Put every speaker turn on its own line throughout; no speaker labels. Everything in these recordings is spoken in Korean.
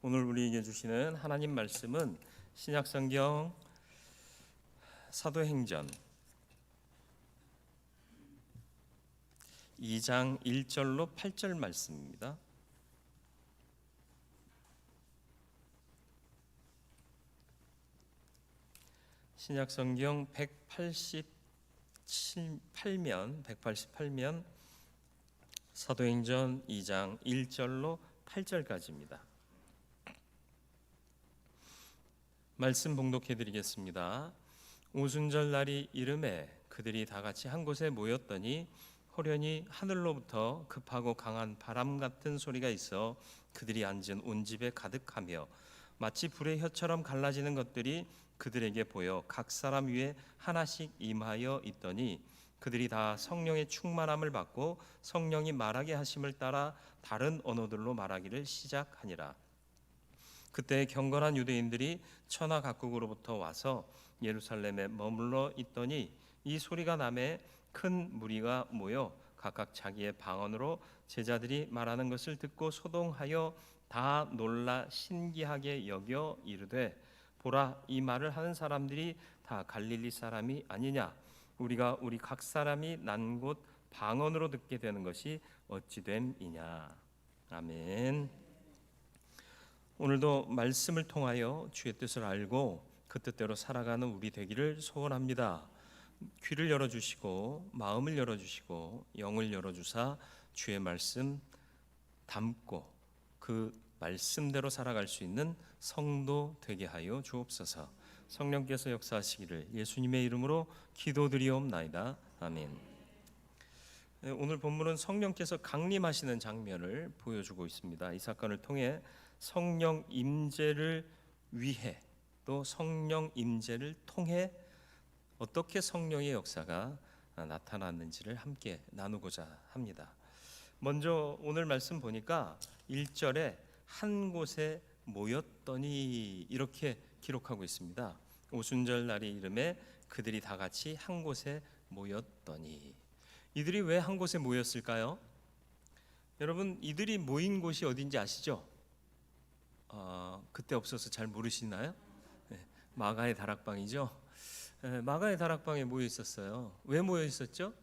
오늘 우리에게 주시는 하나님 말씀은 신약성경 사도행전 2장 1절로 8절 말씀입니다. 신약성경 188면 사도행전 2장 1절로 8절까지입니다. 말씀 봉독해 드리겠습니다. 오순절 날이 이름에 그들이 다 같이 한 곳에 모였더니 호련히 하늘로부터 급하고 강한 바람 같은 소리가 있어 그들이 앉은 온 집에 가득하며 마치 불의 혀처럼 갈라지는 것들이 그들에게 보여 각 사람 위에 하나씩 임하여 있더니 그들이 다 성령의 충만함을 받고 성령이 말하게 하심을 따라 다른 언어들로 말하기를 시작하니라. 그때 경건한 유대인들이 천하 각국으로부터 와서 예루살렘에 머물러 있더니 이 소리가 나매 큰 무리가 모여 각각 자기의 방언으로 제자들이 말하는 것을 듣고 소동하여 다 놀라 신기하게 여겨 이르되 보라, 이 말을 하는 사람들이 다 갈릴리 사람이 아니냐? 우리가 우리 각 사람이 난 곳 방언으로 듣게 되는 것이 어찌 됨이냐? 아멘. 오늘도 말씀을 통하여 주의 뜻을 알고 그 뜻대로 살아가는 우리 되기를 소원합니다. 귀를 열어주시고 마음을 열어주시고 영을 열어주사 주의 말씀 담고 그 말씀대로 살아갈 수 있는 성도 되게 하여 주옵소서. 성령께서 역사하시기를 예수님의 이름으로 기도드리옵나이다. 아멘. 오늘 본문은 성령께서 강림하시는 장면을 보여주고 있습니다. 이 사건을 통해 성령 임재를 위해 또 성령 임재를 통해 어떻게 성령의 역사가 나타났는지를 함께 나누고자 합니다. 먼저 오늘 말씀 보니까 1절에 한 곳에 모였더니 이렇게 기록하고 있습니다. 오순절 날이 이름에 그들이 다 같이 한 곳에 모였더니, 이들이 왜 한 곳에 모였을까요? 여러분, 이들이 모인 곳이 어딘지 아시죠? 그때 없어서 잘 모르시나요? 마가의 다락방이죠. 마가의 다락방에 모여 있었어요. 왜 모여 있었죠?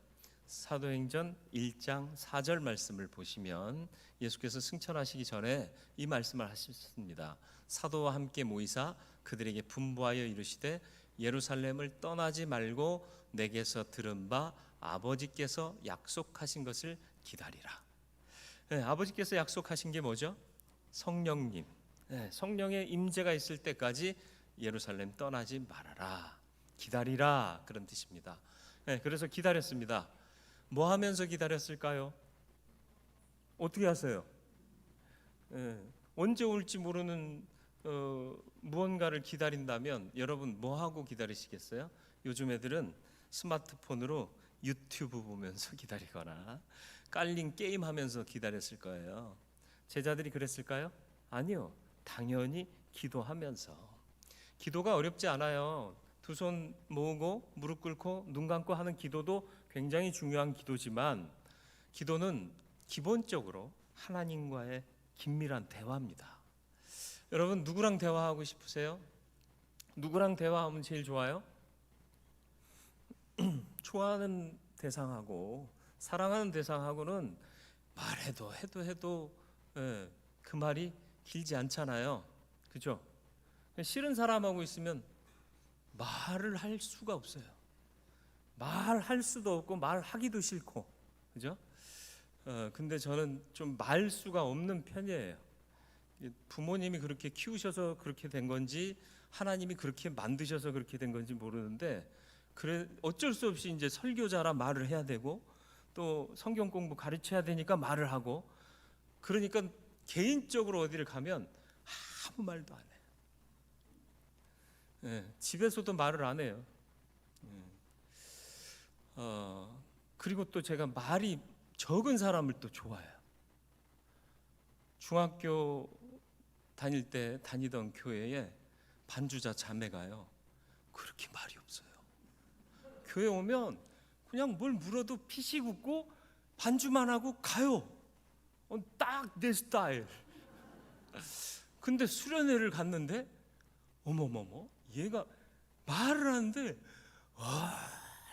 사도행전 1장 4절 말씀을 보시면 예수께서 승천하시기 전에 이 말씀을 하셨습니다. 사도와 함께 모이사 그들에게 분부하여 이르시되 예루살렘을 떠나지 말고 내게서 들은 바 아버지께서 약속하신 것을 기다리라. 아버지께서 약속하신 게 뭐죠? 성령님, 성령의 임재가 있을 때까지 예루살렘 떠나지 말아라, 기다리라, 그런 뜻입니다. 그래서 기다렸습니다. 뭐 하면서 기다렸을까요? 어떻게 하세요? 언제 올지 모르는 무언가를 기다린다면 여러분 뭐 하고 기다리시겠어요? 요즘 애들은 스마트폰으로 유튜브 보면서 기다리거나 깔린 게임 하면서 기다렸을 거예요. 제자들이 그랬을까요? 아니요. 당연히 기도하면서. 기도가 어렵지 않아요. 두 손 모으고 무릎 꿇고 눈 감고 하는 기도도 굉장히 중요한 기도지만 기도는 기본적으로 하나님과의 긴밀한 대화입니다. 여러분, 누구랑 대화하고 싶으세요? 누구랑 대화하면 제일 좋아요? 좋아하는 대상하고 사랑하는 대상하고는 말해도 해도 그 말이 길지 않잖아요. 그죠? 싫은 사람하고 있으면 말을 할 수가 없어요. 말할 수도 없고 말하기도 싫고, 그죠? 근데 저는 좀 말수가 없는 편이에요. 부모님이 그렇게 키우셔서 그렇게 된 건지 하나님이 그렇게 만드셔서 그렇게 된 건지 모르는데, 그래 어쩔 수 없이 이제 설교자라 말을 해야 되고 또 성경 공부 가르쳐야 되니까 말을 하고, 그러니까 개인적으로 어디를 가면 아무 말도 안 해요. 집에서도 말을 안 해요. 그리고 또 제가 말이 적은 사람을 또 좋아해요. 중학교 다닐 때 다니던 교회에 반주자 자매가요, 그렇게 말이 없어요. 교회 오면 그냥 뭘 물어도 피식 웃고 반주만 하고 가요. 딱 내 스타일. 근데 수련회를 갔는데 어머머머, 얘가 말을 하는데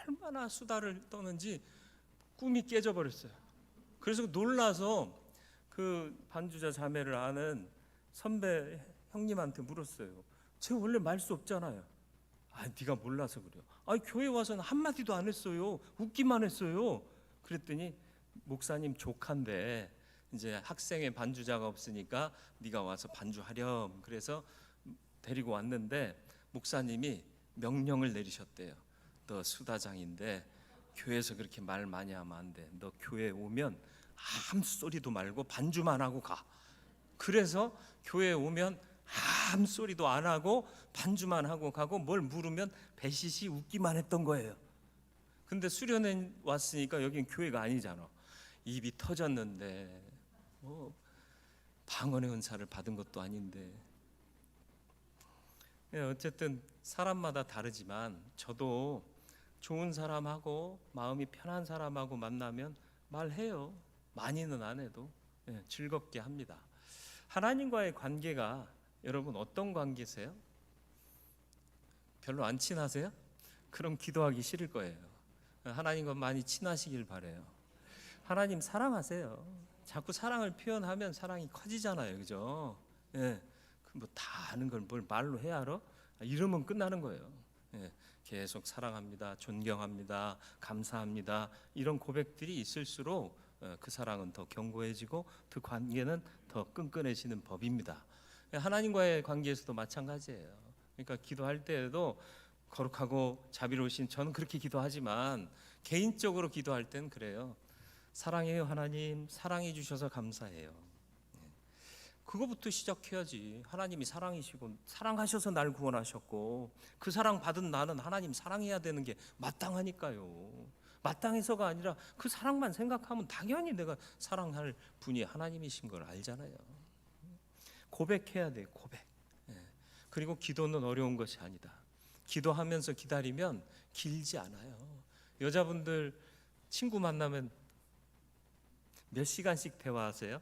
얼마나 수다를 떠는지 꿈이 깨져버렸어요. 그래서 놀라서 그 반주자 자매를 아는 선배 형님한테 물었어요. 제가 원래 말 수 없잖아요. 네가 몰라서 그래요. 교회 와서는 한마디도 안 했어요. 웃기만 했어요. 그랬더니 목사님 조카인데 이제 학생의 반주자가 없으니까 네가 와서 반주하렴. 그래서 데리고 왔는데 목사님이 명령을 내리셨대요. 너 수다장인데 교회에서 그렇게 말 많이 하면 안 돼. 너 교회 오면 아무 소리도 말고 반주만 하고 가. 그래서 교회에 오면 아무 소리도 안 하고 반주만 하고 가고, 뭘 물으면 배시시 웃기만 했던 거예요. 근데 수련회 왔으니까 여긴 교회가 아니잖아. 입이 터졌는데 뭐 방언의 은사를 받은 것도 아닌데. 어쨌든 사람마다 다르지만 저도 좋은 사람하고 마음이 편한 사람하고 만나면 말해요. 많이는 안 해도 즐겁게 합니다. 하나님과의 관계가 여러분 어떤 관계세요? 별로 안 친하세요? 그럼 기도하기 싫을 거예요. 하나님과 많이 친하시길 바래요. 하나님 사랑하세요. 자꾸 사랑을 표현하면 사랑이 커지잖아요, 그죠? 뭐 다 아는 걸 뭘 말로 해야 알아? 이러면 끝나는 거예요. 계속 사랑합니다, 존경합니다, 감사합니다, 이런 고백들이 있을수록 그 사랑은 더 견고해지고 그 관계는 더 끈끈해지는 법입니다. 하나님과의 관계에서도 마찬가지예요. 그러니까 기도할 때에도 거룩하고 자비로우신, 저는 그렇게 기도하지만 개인적으로 기도할 땐 그래요. 사랑해요 하나님, 사랑해 주셔서 감사해요. 그거부터 시작해야지. 하나님이 사랑이시고 사랑하셔서 날 구원하셨고 그 사랑 받은 나는 하나님 사랑해야 되는 게 마땅하니까요. 마땅해서가 아니라 그 사랑만 생각하면 당연히 내가 사랑할 분이 하나님이신 걸 알잖아요. 고백해야 돼요, 고백. 그리고 기도는 어려운 것이 아니다. 기도하면서 기다리면 길지 않아요. 여자분들 친구 만나면 몇 시간씩 대화하세요?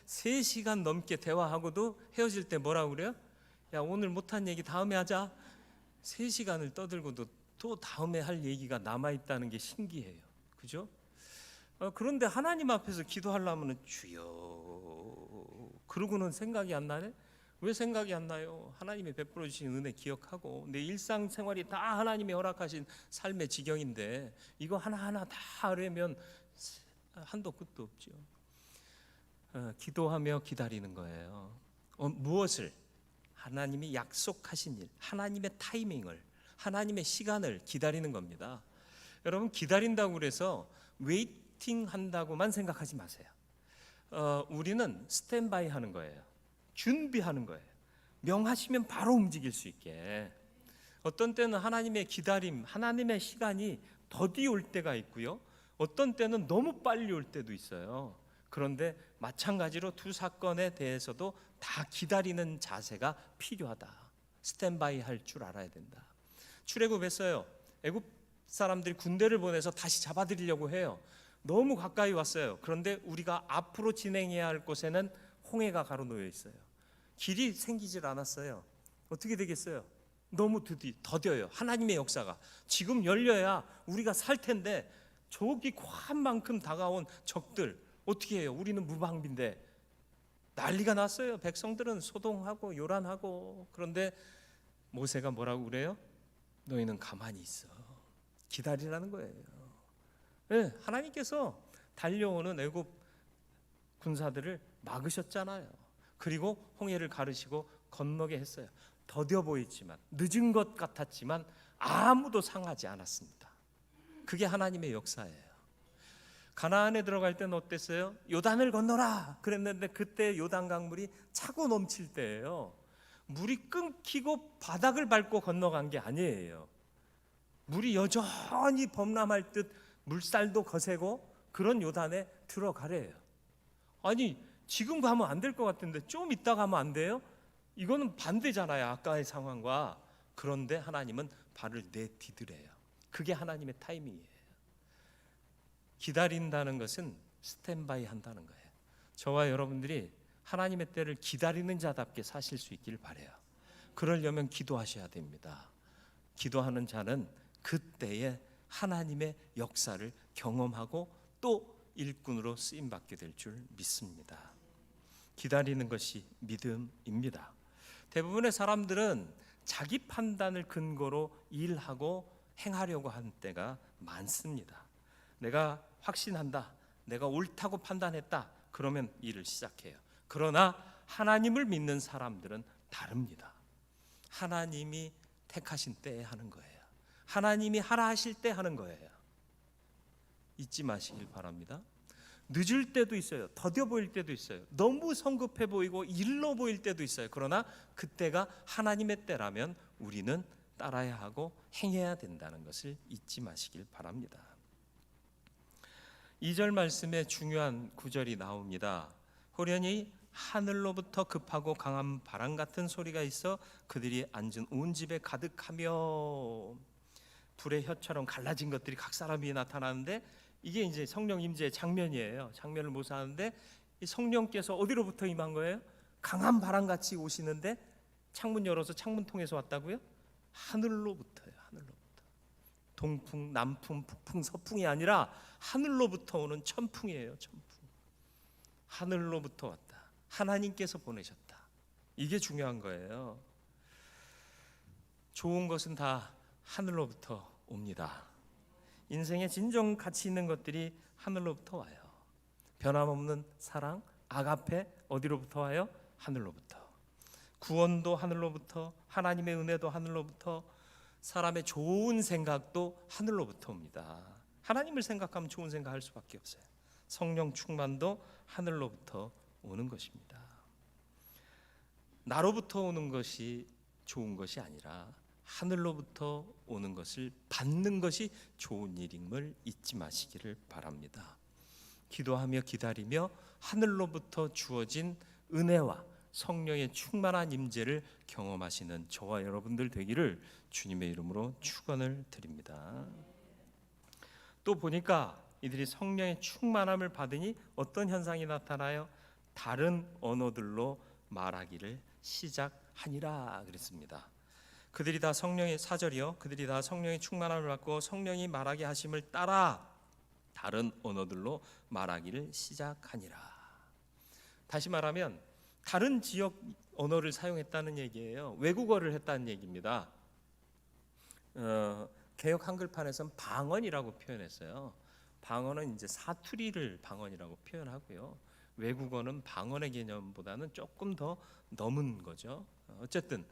3시간 넘게 대화하고도 헤어질 때 뭐라고 그래요? 야, 오늘 못한 얘기 다음에 하자. 3시간을 떠들고도 또 다음에 할 얘기가 남아있다는 게 신기해요. 그죠? 그런데 하나님 앞에서 기도하려면 주여 그러고는 생각이 안 나네? 왜 생각이 안 나요? 하나님이 베풀어 주신 은혜 기억하고 내 일상생활이 다 하나님이 허락하신 삶의 지경인데 이거 하나하나 다 하려면 한도 끝도 없죠. 기도하며 기다리는 거예요. 무엇을? 하나님이 약속하신 일, 하나님의 타이밍을, 하나님의 시간을 기다리는 겁니다. 여러분, 기다린다고 그래서 웨이팅 한다고만 생각하지 마세요. 우리는 스탠바이 하는 거예요. 준비하는 거예요. 명하시면 바로 움직일 수 있게. 어떤 때는 하나님의 기다림, 하나님의 시간이 더디 올 때가 있고요, 어떤 때는 너무 빨리 올 때도 있어요. 그런데 마찬가지로 두 사건에 대해서도 다 기다리는 자세가 필요하다. 스탠바이 할 줄 알아야 된다. 출애굽했어요. 애굽 사람들이 군대를 보내서 다시 잡아들이려고 해요. 너무 가까이 왔어요. 그런데 우리가 앞으로 진행해야 할 곳에는 홍해가 가로놓여 있어요. 길이 생기질 않았어요. 어떻게 되겠어요? 너무 더뎌요. 하나님의 역사가 지금 열려야 우리가 살 텐데 저기 관만큼 다가온 적들 어떻게 해요? 우리는 무방비인데 난리가 났어요. 백성들은 소동하고 요란하고. 그런데 모세가 뭐라고 그래요? 너희는 가만히 있어. 기다리라는 거예요. 하나님께서 달려오는 애굽 군사들을 막으셨잖아요. 그리고 홍해를 가르시고 건너게 했어요. 더뎌 보였지만, 늦은 것 같았지만 아무도 상하지 않았습니다. 그게 하나님의 역사예요. 가나안에 들어갈 때는 어땠어요? 요단을 건너라 그랬는데 그때 요단 강물이 차고 넘칠 때예요. 물이 끊기고 바닥을 밟고 건너간 게 아니에요. 물이 여전히 범람할 듯 물살도 거세고 그런 요단에 들어가래요. 아니, 지금 가면 안 될 것 같은데 좀 이따 가면 안 돼요? 이거는 반대잖아요, 아까의 상황과. 그런데 하나님은 발을 내디드래요. 그게 하나님의 타이밍이에요. 기다린다는 것은 스탠바이 한다는 거예요. 저와 여러분들이 하나님의 때를 기다리는 자답게 사실 수 있길 바라요. 그러려면 기도하셔야 됩니다. 기도하는 자는 그때에 하나님의 역사를 경험하고 또 일꾼으로 쓰임받게 될 줄 믿습니다. 기다리는 것이 믿음입니다. 대부분의 사람들은 자기 판단을 근거로 일하고 행하려고 하는 때가 많습니다. 내가 확신한다, 내가 옳다고 판단했다, 그러면 일을 시작해요. 그러나 하나님을 믿는 사람들은 다릅니다. 하나님이 택하신 때에 하는 거예요. 하나님이 하라 하실 때 하는 거예요. 잊지 마시길 바랍니다. 늦을 때도 있어요. 더뎌 보일 때도 있어요. 너무 성급해 보이고 일러 보일 때도 있어요. 그러나 그때가 하나님의 때라면 우리는 따라야 하고 행해야 된다는 것을 잊지 마시길 바랍니다. 2절 말씀에 중요한 구절이 나옵니다. 호련히 하늘로부터 급하고 강한 바람 같은 소리가 있어 그들이 앉은 온 집에 가득하며, 불의 혀처럼 갈라진 것들이 각 사람 위에 나타나는데 이게 이제 성령 임재의 장면이에요. 장면을 묘사하는데 이 성령께서 어디로부터 임한 거예요? 강한 바람같이 오시는데 창문 열어서 창문 통해서 왔다고요? 하늘로부터요. 하늘로부터. 동풍, 남풍, 북풍, 서풍이 아니라 하늘로부터 오는 천풍이에요. 천풍. 하늘로부터 왔다. 하나님께서 보내셨다. 이게 중요한 거예요. 좋은 것은 다 하늘로부터 옵니다. 인생에 진정 가치 있는 것들이 하늘로부터 와요. 변함없는 사랑, 아가페 어디로부터 와요? 하늘로부터. 구원도 하늘로부터, 하나님의 은혜도 하늘로부터, 사람의 좋은 생각도 하늘로부터 옵니다. 하나님을 생각하면 좋은 생각할 수밖에 없어요. 성령 충만도 하늘로부터 오는 것입니다. 나로부터 오는 것이 좋은 것이 아니라 하늘로부터 오는 것을 받는 것이 좋은 일임을 잊지 마시기를 바랍니다. 기도하며 기다리며 하늘로부터 주어진 은혜와 성령의 충만한 임재를 경험하시는 저와 여러분들 되기를 주님의 이름으로 축원을 드립니다. 또 보니까 이들이 성령의 충만함을 받으니 어떤 현상이 나타나요? 다른 언어들로 말하기를 시작하니라 그랬습니다. 그들이 다 성령의, 4절이요, 그들이 다 성령의 충만함을 받고 성령이 말하게 하심을 따라 다른 언어들로 말하기를 시작하니라. 다시 말하면 다른 지역 언어를 사용했다는 얘기예요. 외국어를 했다는 얘기입니다. 개역 한글판에서는 방언이라고 표현했어요. 방언은 이제 사투리를 방언이라고 표현하고요. 외국어는 방언의 개념보다는 조금 더 넘은 거죠. 어쨌든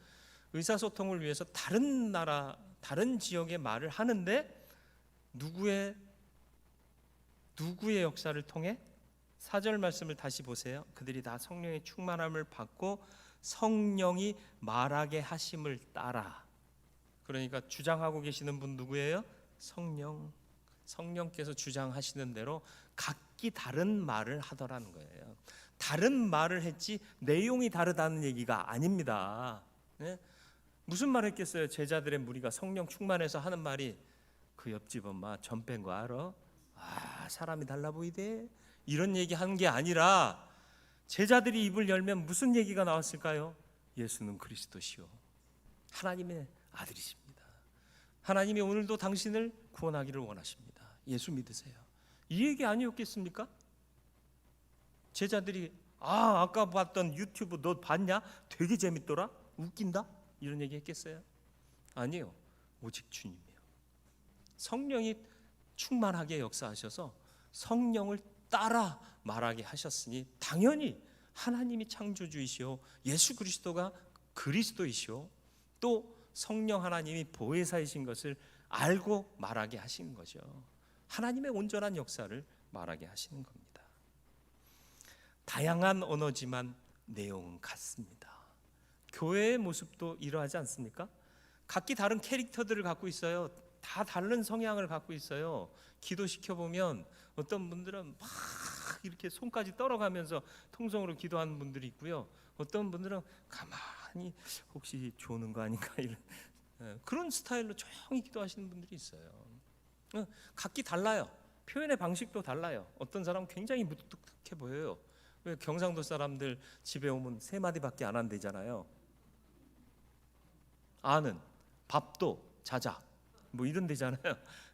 의사소통을 위해서 다른 나라, 다른 지역의 말을 하는데 누구의 역사를 통해? 4절 말씀을 다시 보세요. 그들이 다 성령의 충만함을 받고 성령이 말하게 하심을 따라. 그러니까 주장하고 계시는 분 누구예요? 성령. 성령께서 주장하시는 대로 각기 다른 말을 하더라는 거예요. 다른 말을 했지 내용이 다르다는 얘기가 아닙니다. 네? 무슨 말 했겠어요? 제자들의 무리가 성령 충만해서 하는 말이 그 옆집 엄마 전 뺀 거 알아? 아, 사람이 달라 보이대? 이런 얘기 한 게 아니라 제자들이 입을 열면 무슨 얘기가 나왔을까요? 예수는 그리스도시요 하나님의 아들이십니다. 하나님이 오늘도 당신을 구원하기를 원하십니다. 예수 믿으세요. 이 얘기 아니었겠습니까? 제자들이 아까 봤던 유튜브 너 봤냐? 되게 재밌더라? 웃긴다? 이런 얘기 했겠어요? 아니요. 오직 주님이요. 성령이 충만하게 역사하셔서 성령을 따라 말하게 하셨으니 당연히 하나님이 창조주이시오, 예수 그리스도가 그리스도이시오, 또 성령 하나님이 보혜사이신 것을 알고 말하게 하신 거죠. 하나님의 온전한 역사를 말하게 하시는 겁니다. 다양한 언어지만 내용은 같습니다. 교회의 모습도 이러하지 않습니까? 각기 다른 캐릭터들을 갖고 있어요. 다 다른 성향을 갖고 있어요. 기도시켜 보면 어떤 분들은 막 이렇게 손까지 떨어가면서 통성으로 기도하는 분들이 있고요. 어떤 분들은 가만히 혹시 조는 거 아닌가 이런 그런 스타일로 조용히 기도하시는 분들이 있어요. 각기 달라요. 표현의 방식도 달라요. 어떤 사람은 굉장히 무뚝뚝해 보여요. 왜 경상도 사람들 집에 오면 세 마디밖에 안 한대잖아요. 아는, 밥도, 자자, 뭐 이런 데잖아요.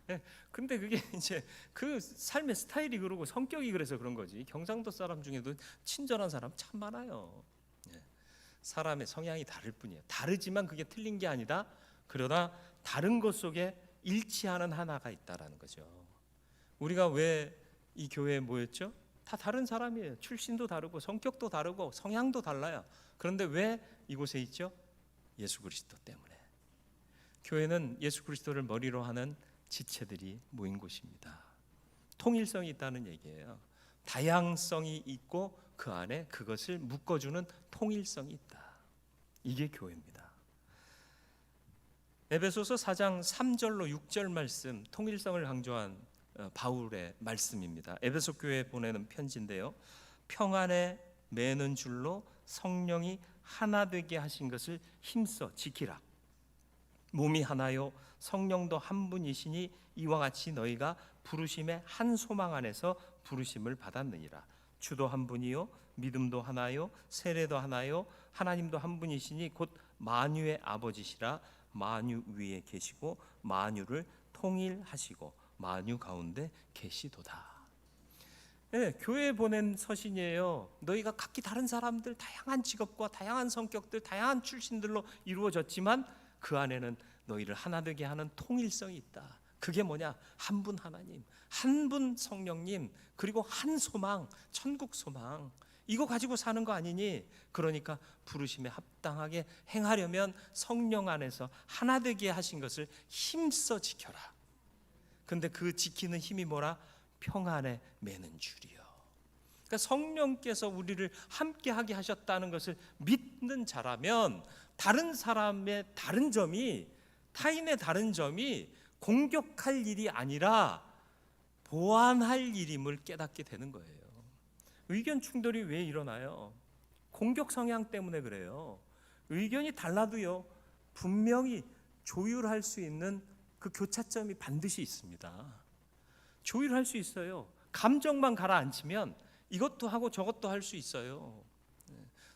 예, 근데 그게 이제 그 삶의 스타일이 그러고 성격이 그래서 그런 거지. 경상도 사람 중에도 친절한 사람 참 많아요. 예, 사람의 성향이 다를 뿐이에요. 다르지만 그게 틀린 게 아니다. 그러나 다른 것 속에 일치하는 하나가 있다라는 거죠. 우리가 왜 이 교회에 모였죠? 다 다른 사람이에요. 출신도 다르고 성격도 다르고 성향도 달라요. 그런데 왜 이곳에 있죠? 예수 그리스도 때문에. 교회는 예수 그리스도를 머리로 하는 지체들이 모인 곳입니다. 통일성이 있다는 얘기예요. 다양성이 있고 그 안에 그것을 묶어주는 통일성이 있다. 이게 교회입니다. 에베소서 4장 3절로 6절 말씀, 통일성을 강조한 바울의 말씀입니다. 에베소 교회에 보내는 편지인데요. 평안에 매는 줄로 성령이 하나 되게 하신 것을 힘써 지키라. 몸이 하나요 성령도 한 분이시니 이와 같이 너희가 부르심의 한 소망 안에서 부르심을 받았느니라. 주도 한 분이요 믿음도 하나요 세례도 하나요 하나님도 한 분이시니 곧 만유의 아버지시라. 만유 위에 계시고 만유를 통일하시고 만유 가운데 계시도다. 네, 교회에 보낸 서신이에요. 너희가 각기 다른 사람들, 다양한 직업과 다양한 성격들, 다양한 출신들로 이루어졌지만 그 안에는 너희를 하나 되게 하는 통일성이 있다. 그게 뭐냐? 한 분 하나님, 한 분 성령님, 그리고 한 소망, 천국 소망. 이거 가지고 사는 거 아니니? 그러니까 부르심에 합당하게 행하려면 성령 안에서 하나 되게 하신 것을 힘써 지켜라. 근데 그 지키는 힘이 뭐라? 평안에 매는 줄이요. 그러니까 성령께서 우리를 함께 하게 하셨다는 것을 믿는 자라면 다른 사람의 다른 점이, 타인의 다른 점이 공격할 일이 아니라 보완할 일임을 깨닫게 되는 거예요. 의견 충돌이 왜 일어나요? 공격 성향 때문에 그래요. 의견이 달라도요, 분명히 조율할 수 있는 그 교차점이 반드시 있습니다. 조율할 수 있어요. 감정만 가라앉히면 이것도 하고 저것도 할 수 있어요.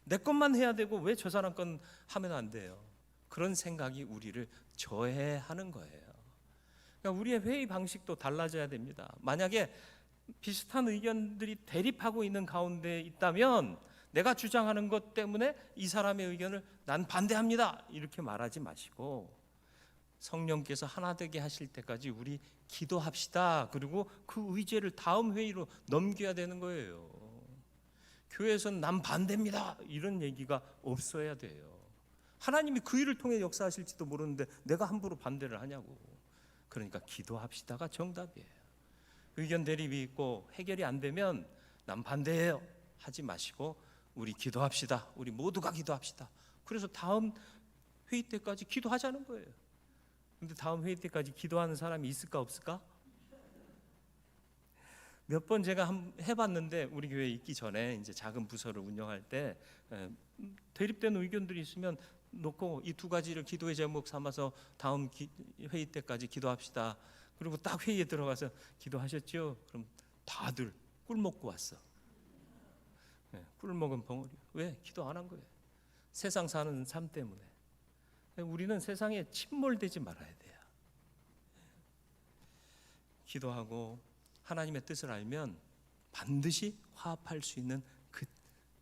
내 것만 해야 되고 왜 저 사람 건 하면 안 돼요? 그런 생각이 우리를 저해하는 거예요. 그러니까 우리의 회의 방식도 달라져야 됩니다. 만약에 비슷한 의견들이 대립하고 있는 가운데 있다면 내가 주장하는 것 때문에 이 사람의 의견을 난 반대합니다 이렇게 말하지 마시고 성령께서 하나 되게 하실 때까지 우리 기도합시다. 그리고 그 의제를 다음 회의로 넘겨야 되는 거예요. 교회에서는 난 반대입니다 이런 얘기가 없어야 돼요. 하나님이 그 일을 통해 역사하실지도 모르는데 내가 함부로 반대를 하냐고. 그러니까 기도합시다가 정답이에요. 의견 대립이 있고 해결이 안 되면 난 반대해요 하지 마시고 우리 기도합시다. 우리 모두가 기도합시다. 그래서 다음 회의 때까지 기도하자는 거예요. 근데 다음 회의 때까지 기도하는 사람이 있을까 없을까? 몇 번 제가 해봤는데 우리 교회에 있기 전에 이제 작은 부서를 운영할 때 대립되는 의견들이 있으면 놓고 이 두 가지를 기도의 제목 삼아서 다음 회의 때까지 기도합시다. 그리고 딱 회의에 들어가서 기도하셨죠? 그럼 다들 꿀 먹고 왔어. 꿀 먹은 벙어리. 왜? 기도 안 한 거예요. 세상 사는 삶 때문에. 우리는 세상에 침몰되지 말아야 돼요. 기도하고 하나님의 뜻을 알면 반드시 화합할 수 있는 그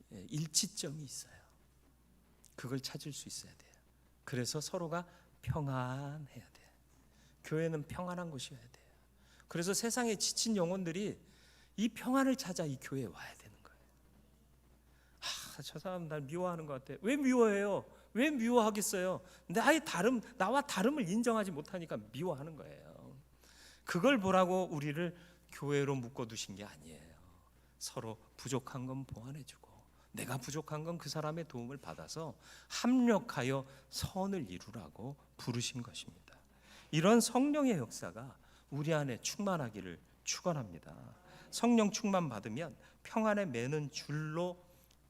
일치점이 있어요. 그걸 찾을 수 있어야 돼요. 그래서 서로가 평안해야 돼요. 교회는 평안한 곳이어야 돼요. 그래서 세상에 지친 영혼들이 이 평안을 찾아 이 교회에 와야 되는 거예요. 저 사람 날 미워하는 것 같아. 왜 미워해요? 왜 미워하겠어요? 나와 다름을 인정하지 못하니까 미워하는 거예요. 그걸 보라고 우리를 교회로 묶어두신 게 아니에요. 서로 부족한 건 보완해주고 내가 부족한 건 그 사람의 도움을 받아서 합력하여 선을 이루라고 부르신 것입니다. 이런 성령의 역사가 우리 안에 충만하기를 축원합니다. 성령 충만 받으면 평안에 매는 줄로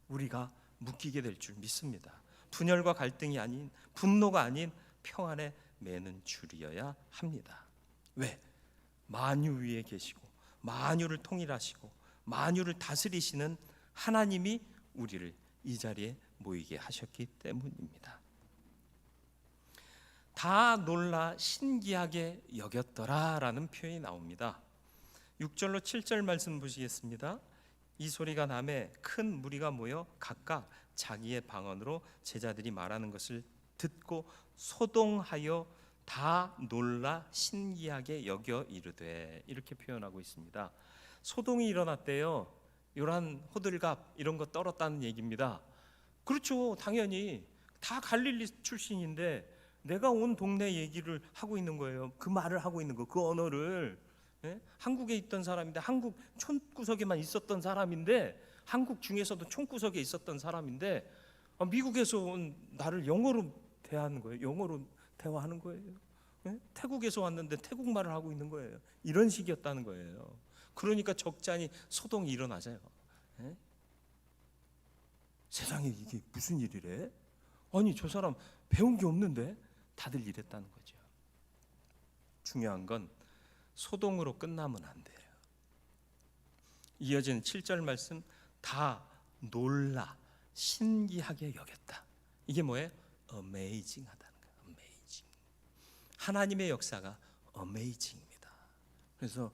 우리가 묶이게 될 줄 믿습니다. 분열과 갈등이 아닌, 분노가 아닌 평안에 매는 줄이어야 합니다. 왜? 만유 위에 계시고 만유를 통일하시고 만유를 다스리시는 하나님이 우리를 이 자리에 모이게 하셨기 때문입니다. 다 놀라 신기하게 여겼더라라는 표현이 나옵니다. 6절로 7절 말씀 보시겠습니다. 이 소리가 나매 큰 무리가 모여 각각 자기의 방언으로 제자들이 말하는 것을 듣고 소동하여 다 놀라 신기하게 여겨 이르되, 이렇게 표현하고 있습니다. 소동이 일어났대요. 요란 호들갑 이런 거 떨었다는 얘기입니다. 그렇죠. 당연히 다 갈릴리 출신인데 내가 온 동네 얘기를 하고 있는 거예요. 그 말을 하고 있는 거, 그 언어를. 한국에 있던 사람인데, 한국 촌구석에만 있었던 사람인데, 한국 중에서도 촌구석에 있었던 사람인데, 미국에서 온 나를 영어로 대하는 거예요. 영어로 대화하는 거예요. 태국에서 왔는데 태국 말을 하고 있는 거예요. 이런 식이었다는 거예요. 그러니까 적잖이 소동이 일어나잖아요. 세상에 이게 무슨 일이래? 아니 저 사람 배운 게 없는데? 다들 이랬다는 거죠. 중요한 건 소동으로 끝나면 안 돼요. 이어지는 7절 말씀, 다 놀라 신기하게 여겼다. 이게 뭐예요? 어메이징하다는 거예요. 어메이징. 하나님의 역사가 어메이징입니다. 그래서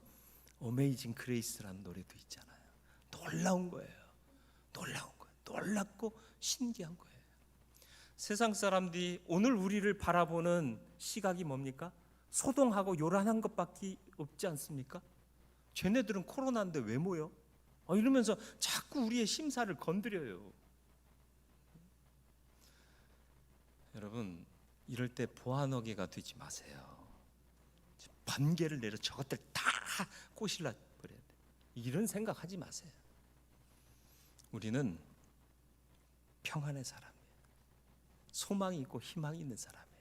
어메이징 그레이스라는 노래도 있잖아요. 놀라운 거예요. 놀라운 거예요. 놀랍고 신기한 거예요. 세상 사람들이 오늘 우리를 바라보는 시각이 뭡니까? 소동하고 요란한 것밖에 없지 않습니까? 쟤네들은 코로나인데 왜 모여? 이러면서 자꾸 우리의 심사를 건드려요. 여러분, 이럴 때 보안어개가 되지 마세요. 번개를 내려 저것들 다 꼬실라 버려야 돼. 이런 생각하지 마세요. 우리는 평안의 사람이에요. 소망이 있고 희망이 있는 사람이에요.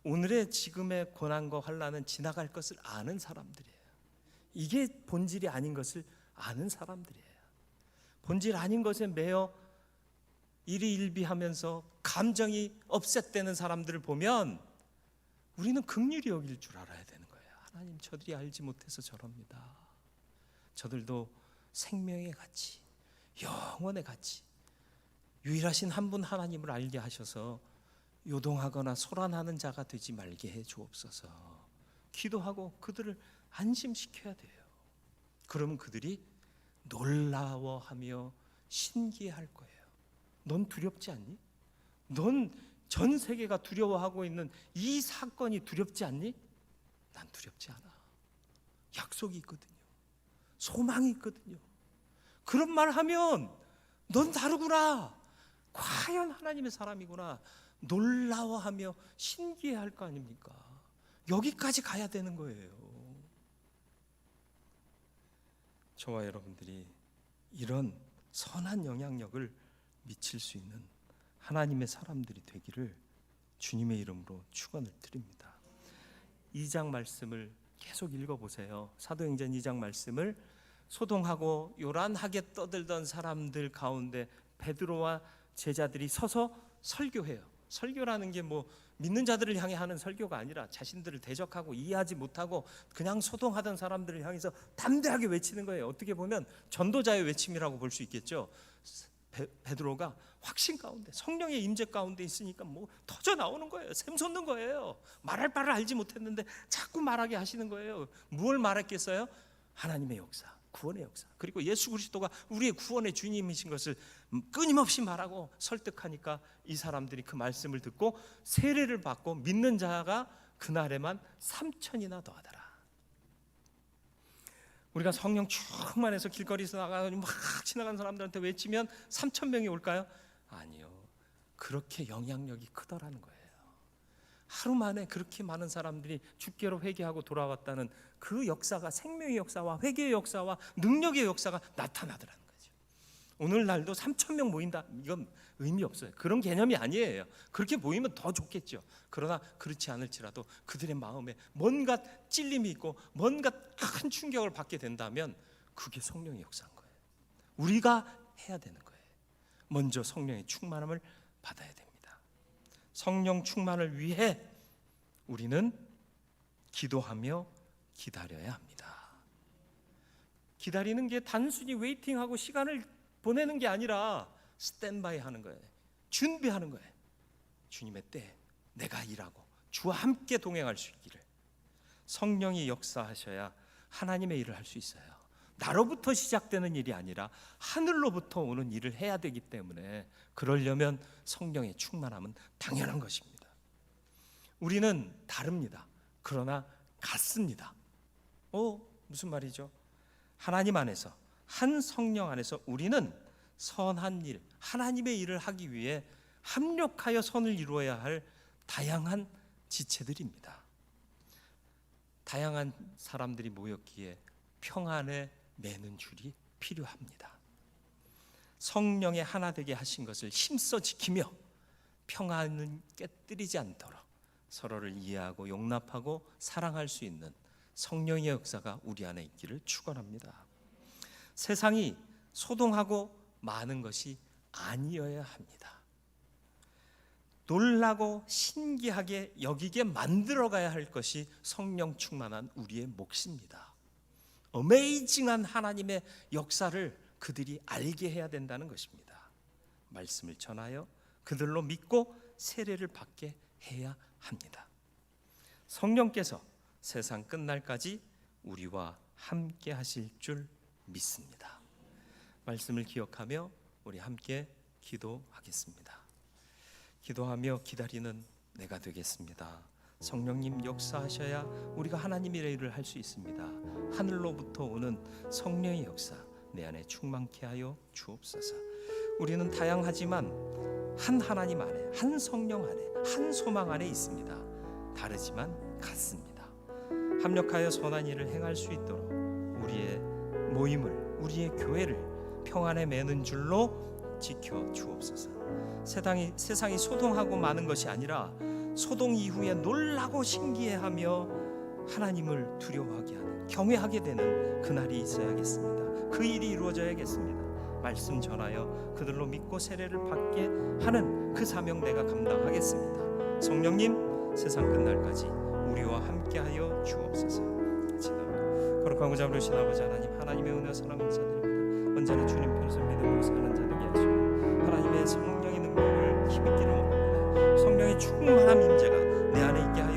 오늘의 지금의 고난과 환난은 지나갈 것을 아는 사람들이에요. 이게 본질이 아닌 것을 아는 사람들이에요. 본질 아닌 것에 매여 일희일비하면서 감정이 업셋되는 사람들을 보면 우리는 긍휼히 여길 줄 알아야 되는 거예요. 하나님, 저들이 알지 못해서 저럽니다. 저들도 생명의 가치, 영원의 가치, 유일하신 한 분 하나님을 알게 하셔서 요동하거나 소란하는 자가 되지 말게 해 주옵소서. 기도하고 그들을 안심시켜야 돼요. 그러면 그들이 놀라워하며 신기해할 거예요. 넌 두렵지 않니? 넌 전 세계가 두려워하고 있는 이 사건이 두렵지 않니? 난 두렵지 않아. 약속이 있거든요. 소망이 있거든요. 그런 말 하면 넌 다르구나. 과연 하나님의 사람이구나. 놀라워하며 신기해할 거 아닙니까? 여기까지 가야 되는 거예요. 저와 여러분들이 이런 선한 영향력을 미칠 수 있는 하나님의 사람들이 되기를 주님의 이름으로 축원을 드립니다. 2장 말씀을 계속 읽어보세요. 사도행전 2장 말씀을 소동하고 요란하게 떠들던 사람들 가운데 베드로와 제자들이 서서 설교해요. 설교라는 게 뭐 믿는 자들을 향해 하는 설교가 아니라 자신들을 대적하고 이해하지 못하고 그냥 소동하던 사람들을 향해서 담대하게 외치는 거예요. 어떻게 보면 전도자의 외침이라고 볼 수 있겠죠. 베드로가 확신 가운데, 성령의 임재 가운데 있으니까 뭐 터져 나오는 거예요. 샘솟는 거예요. 말할 바를 알지 못했는데 자꾸 말하게 하시는 거예요. 무엇을 말했겠어요? 하나님의 역사, 구원의 역사, 그리고 예수 그리스도가 우리의 구원의 주님이신 것을 끊임없이 말하고 설득하니까 이 사람들이 그 말씀을 듣고 세례를 받고 믿는 자가 그날에만 3,000이나 더하더라. 우리가 성령 충만해서 길거리에서 나가서 막 지나가는 사람들한테 외치면 3,000명이 올까요? 아니요. 그렇게 영향력이 크더라는 거예요. 하루 만에 그렇게 많은 사람들이 주께로 회개하고 돌아왔다는 그 역사가, 생명의 역사와 회개의 역사와 능력의 역사가 나타나더라는 거죠. 오늘날도 3,000명 모인다, 이건 의미 없어요. 그런 개념이 아니에요. 그렇게 모이면 더 좋겠죠. 그러나 그렇지 않을지라도 그들의 마음에 뭔가 찔림이 있고 뭔가 큰 충격을 받게 된다면 그게 성령의 역사인 거예요. 우리가 해야 되는 거예요. 먼저 성령의 충만함을 받아야 됩니다. 성령 충만을 위해 우리는 기도하며 기다려야 합니다. 기다리는 게 단순히 웨이팅하고 시간을 보내는 게 아니라 스탠바이 하는 거예요. 준비하는 거예요. 주님의 때 내가 일하고 주와 함께 동행할 수 있기를. 성령이 역사하셔야 하나님의 일을 할 수 있어요. 나로부터 시작되는 일이 아니라 하늘로부터 오는 일을 해야 되기 때문에 그러려면 성령의 충만함은 당연한 것입니다. 우리는 다릅니다. 그러나 같습니다. 무슨 말이죠? 하나님 안에서, 한 성령 안에서 우리는 선한 일, 하나님의 일을 하기 위해 합력하여 선을 이루어야 할 다양한 지체들입니다. 다양한 사람들이 모였기에 평안에 매는 줄이 필요합니다. 성령의 하나 되게 하신 것을 힘써 지키며 평안은 깨뜨리지 않도록 서로를 이해하고 용납하고 사랑할 수 있는 성령의 역사가 우리 안에 있기를 축원합니다. 세상이 소동하고 많은 것이 아니어야 합니다. 놀라고 신기하게 여기게 만들어가야 할 것이 성령 충만한 우리의 몫입니다. 어메이징한 하나님의 역사를 그들이 알게 해야 된다는 것입니다. 말씀을 전하여 그들로 믿고 세례를 받게 해야 합니다. 성령께서 세상 끝날까지 우리와 함께 하실 줄 믿습니다. 말씀을 기억하며 우리 함께 기도하겠습니다. 기도하며 기다리는 내가 되겠습니다. 성령님 역사하셔야 우리가 하나님의 일을 할 수 있습니다. 하늘로부터 오는 성령의 역사 내 안에 충만케 하여 주옵소서. 우리는 다양하지만 한 하나님 안에, 한 성령 안에, 한 소망 안에 있습니다. 다르지만 같습니다. 합력하여 선한 일을 행할 수 있도록 우리의 모임을, 우리의 교회를 평안에 매는 줄로 지켜 주옵소서. 세상이 소동하고 많은 것이 아니라 소동 이후에 놀라고 신기해하며 하나님을 두려워하게 하는, 경외하게 되는 그날이 있어야겠습니다. 그 일이 이루어져야겠습니다. 말씀 전하여 그들로 믿고 세례를 받게 하는 그 사명 내가 감당하겠습니다. 성령님 세상 끝날까지 우리와 함께하여 주옵소서. 거룩하고 자비로우신 아버지 하나님, 하나님의 은혜와 사랑 감사드립니다. 언제나 주님 편에서 믿음으로 사는 자 되게 하시고 하나님의 성령의 능력을 힘있기를 원합니다. 성령의 충만한 임재가 내 안에 있게 하여